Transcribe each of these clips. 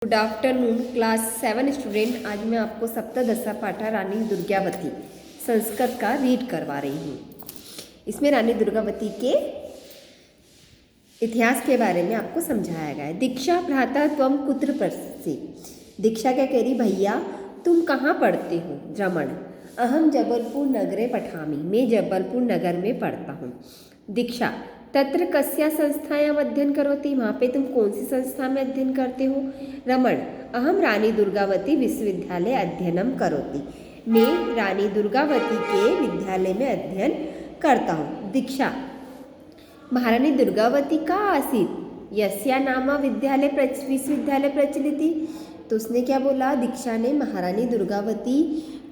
Good afternoon class 7 student. आज मैं आपको सप्तदशा पाठा रानी दुर्गावती संस्कृत का रीड करवा रही हूँ। इसमें रानी दुर्गावती के इतिहास के बारे में आपको समझाया गया है। दीक्षा भ्राता त्वम कुत्र पठसि। दीक्षा क्या कह रही, भैया तुम कहाँ पढ़ते हो? रमण, अहम जबलपुर नगरे पठामि, मैं जबलपुर नगर में पढ़ता हूँ। दीक्षा, तत्र कस्या संस्थायाम अध्ययन करोति, वहाँ पे तुम कौन सी संस्था में अध्ययन करते हो? रमण, अहम रानी दुर्गावती विश्वविद्यालय अध्ययनम करोति, मैं रानी दुर्गावती के विद्यालय में अध्ययन करता हूँ। दीक्षा, महारानी दुर्गावती का आसीत यस्या नामा विश्वविद्यालय प्रचलिति। तो उसने क्या बोला, दीक्षा ने, महारानी दुर्गावती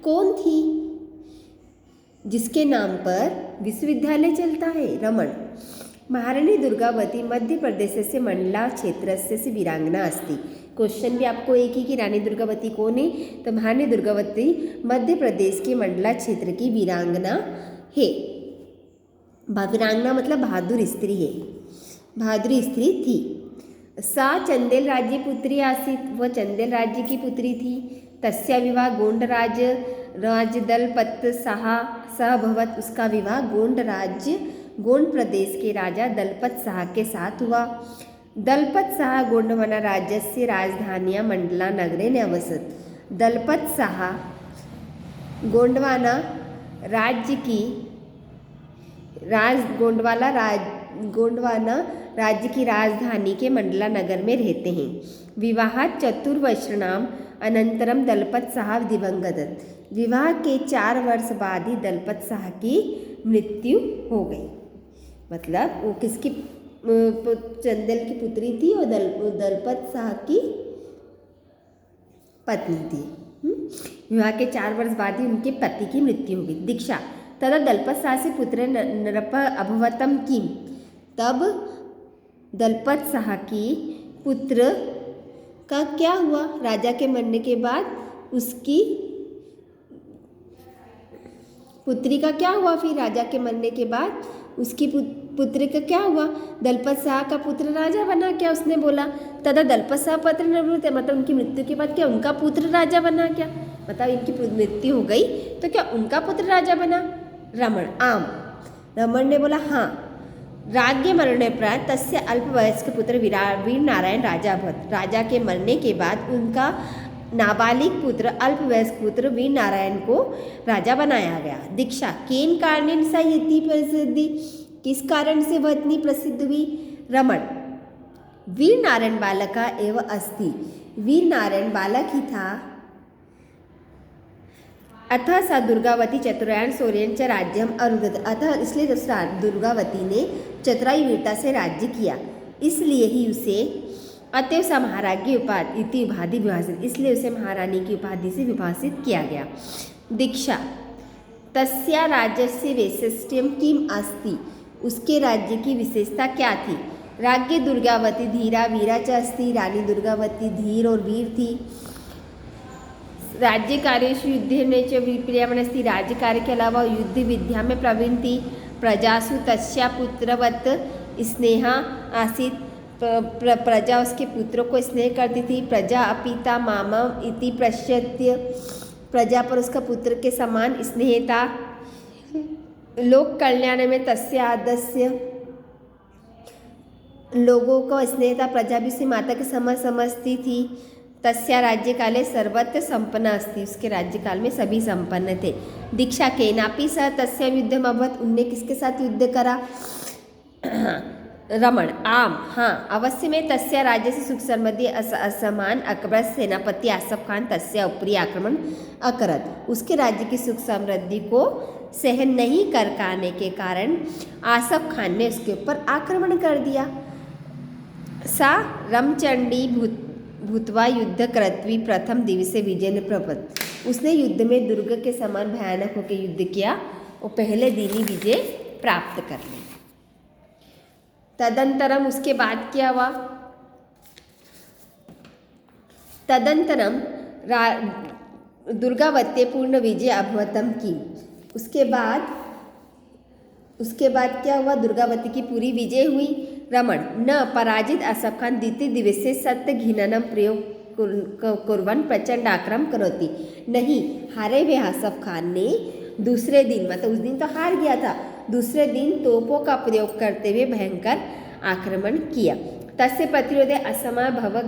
कौन थी जिसके नाम पर विश्वविद्यालय चलता है? रमण, महारानी दुर्गावती मध्य प्रदेश से मंडला क्षेत्र से वीरांगना अस्ति। क्वेश्चन भी आपको एक ही कि रानी दुर्गावती कौन है, तो महारानी दुर्गावती मध्य प्रदेश के मंडला क्षेत्र की वीरांगना है। वीरांगना मतलब बहादुर स्त्री है, बहादुर स्त्री थी। सा चंदेल राज्य पुत्री आसीत, वह चंदेल राज्य की पुत्री थी। तस्या विवाह गोंडराज दलपत सह भवत, उसका विवाह गोंड प्रदेश के राजा दलपत शाह के साथ हुआ। दलपत शाह गोंडवाना राज्य से राजधानिया मंडला नगरे न्यवसत। दलपत शाह गोंडवाना राज्य की गोंडवाना राज्य की राजधानी के मंडला नगर में रहते हैं। विवाहात् चतुर्वर्षाणाम अनंतरम दलपत शाह दिवंगत। विवाह के 4 वर्ष बाद ही दलपत शाह की मृत्यु हो गई। मतलब वो किसकी, चंदेल की पुत्री थी और दलपत शाह की पत्नी थी। विवाह के 4 वर्ष बाद ही उनके पति की मृत्यु हो गई। दीक्षा, तदा दलपत शाह से पुत्र नृप अभवतम किम। तब दलपत शाह की पुत्र का क्या हुआ? राजा के मरने के बाद उसकी पुत्री का क्या हुआ? फिर राजा के मरने के बाद उसकी पुत्र का क्या हुआ? दलपत शाह का पुत्र राजा बना क्या? उसने बोला तदा दलपत शाह पुत्र निवृत्त, मतलब उनकी मृत्यु के बाद क्या उनका पुत्र राजा बना क्या? मतलब इनकी मृत्यु हो गई तो क्या उनका पुत्र राजा बना? रमण, आम। रमण ने बोला हाँ। राज्य मरणे प्राय तस्य अल्पवयस्क पुत्र वीर नारायण राजा अभवत। राजा के मरने के बाद उनका नाबालिग पुत्र अल्पवयस्क पुत्र वीर नारायण को राजा बनाया गया। दीक्षा, केन कारणेन सा इति प्रसिद्धि, किस कारण से वह इतनी प्रसिद्ध हुई? रमण, वीर नारायण बालका एवं अस्ति, वीर नारायण बालक ही था। अतः सा दुर्गावती चतुरायण शौर्यं च राज्यम अरुगत, अतः इसलिए दुर्गावती ने चतुराई वीरता से राज्य किया, इसलिए ही उसे अतएव सा महाराज्ञी उपाधि विभाषित, इसलिए उसे महारानी की उपाधि से विभाषित किया गया। दीक्षा, तस्या राज्यस्य वैशिष्ट्यम किम अस्ति, उसके राज्य की विशेषता क्या थी? राज्ञी दुर्गावती धीरा वीरा च अस्ति, रानी दुर्गावती धीर और वीर थी। राज्य कार्येषु युद्धेन च विप्रियमनस्ति, राज्य कार्य के अलावा युद्ध विद्या में प्रवीण थी। प्रजासु तस्या पुत्रवत स्नेहा आसीत, प्रजा उसके पुत्रों को स्नेह करती थी। प्रजा अपिता मामा इति प्रश्यत्य, प्रजा पर उसका पुत्र के समान स्नेह था। लोक कल्याण में तस्य आदस्य, लोगों को स्नेह था, प्रजा भी उसे माता के समान समझती थी। तस्या राज्यकाले सर्वत्र संपन्न अस्ति, उसके राज्यकाल में सभी संपन्न थे। दीक्षा, केनापि सह तस्या युद्धम अभवत, उनने किसके साथ युद्ध करा? रमण, आम, हाँ अवश्य में। तस्या राज्य से सुख समृद्धि असमान अकबर सेनापति आसफ खान तस्या ऊपरी आक्रमण अकरत, उसके राज्य की सुख समृद्धि को सहन नहीं कर पाने के कारण आसफ खान ने उसके ऊपर आक्रमण कर दिया। सा रमचंडी भूतवा युद्ध करत्वी प्रथम दिवसे विजय प्रपत, उसने युद्ध में दुर्ग के समान भयानक होकर युद्ध किया और पहले दिन ही विजय प्राप्त कर ली। तदंतरम, उसके बाद क्या हुआ? तदंतरम दुर्गावती पूर्ण विजय अभवतम की, उसके बाद क्या हुआ? दुर्गावती की पूरी विजय हुई। रमण, न पराजित आसफ खान द्वितीय दिवस से सत्य घिननम प्रयोग कुर्वन् प्रचंड आक्रमण करोति। नहीं, हारे हुए आसफ खान ने दूसरे दिन, मतलब उस दिन तो हार गया था, दूसरे दिन तोपों का प्रयोग करते हुए भयंकर आक्रमण किया। तस्य प्रतिरोधे असमय भव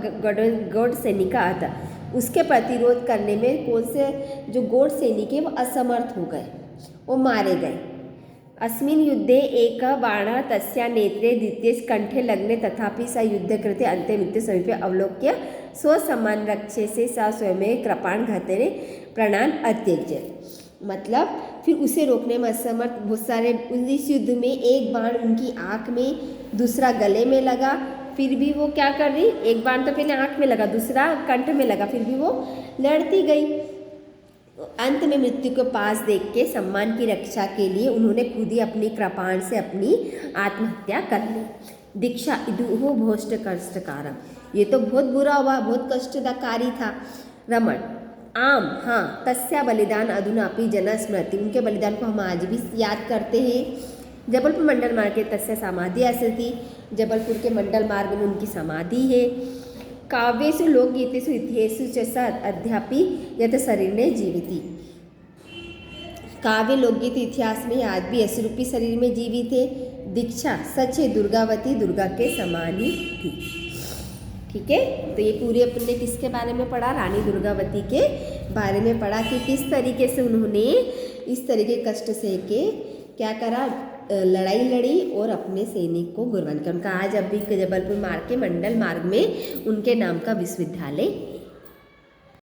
गौड़ सैनिक आता। उसके प्रतिरोध करने में कौन से जो गौड़ सैनिक है वो असमर्थ हो गए, वो मारे गए। अस्मिन् युद्धे एक बाणः तस्या नेत्रे द्वितीये कंठे लग्ने तथापि स युद्धकृते अन्ते मृत्यु समीपे अवलोक्य स्वसम्मान रक्षे से स स्वयं कृपाण घातने प्राणान् अत्यज्य। मतलब फिर उसे रोकने में असमर्थ बहुत सारे, इस युद्ध में एक बाण उनकी आँख में, दूसरा गले में लगा, फिर भी वो क्या कर रही, एक बाण तो पहले आँख में लगा, दूसरा कंठ में लगा, फिर भी वो लड़ती गई। अंत में मृत्यु को पास देख के सम्मान की रक्षा के लिए उन्होंने खुद ही अपनी कृपाण से अपनी आत्महत्या कर ली। दीक्षा इदुहो भोष्ट कष्टकारम, ये तो बहुत बुरा हुआ, बहुत कष्टकारी था। रमण आम, हाँ, तस्या बलिदान अधुनापि जना स्मृति, उनके बलिदान को हम आज भी याद करते हैं। जबलपुर मंडल मार्ग के तस्या समाधि असति, जबलपुर के मंडल मार्ग में उनकी समाधि है। काव्येषु लोकगीतेषु इतिहेषु च स अद्यापि यत शरीर ने जीविति, काव्य लोकगीत इतिहास में आज भी यश रूपी शरीर में जीवित है। दीक्षा सच है, दुर्गावती दुर्गा के समान ही थी। ठीक है, तो ये पूरे अपने किसके बारे में पढ़ा, रानी दुर्गावती के बारे में पढ़ा कि किस तरीके से उन्होंने इस तरह के कष्ट सह के क्या करा, लड़ाई लड़ी और अपने सैनिक को गुरबान किया। उनका आज अभी जबलपुर मार्ग के मंडल मार्ग में उनके नाम का विश्वविद्यालय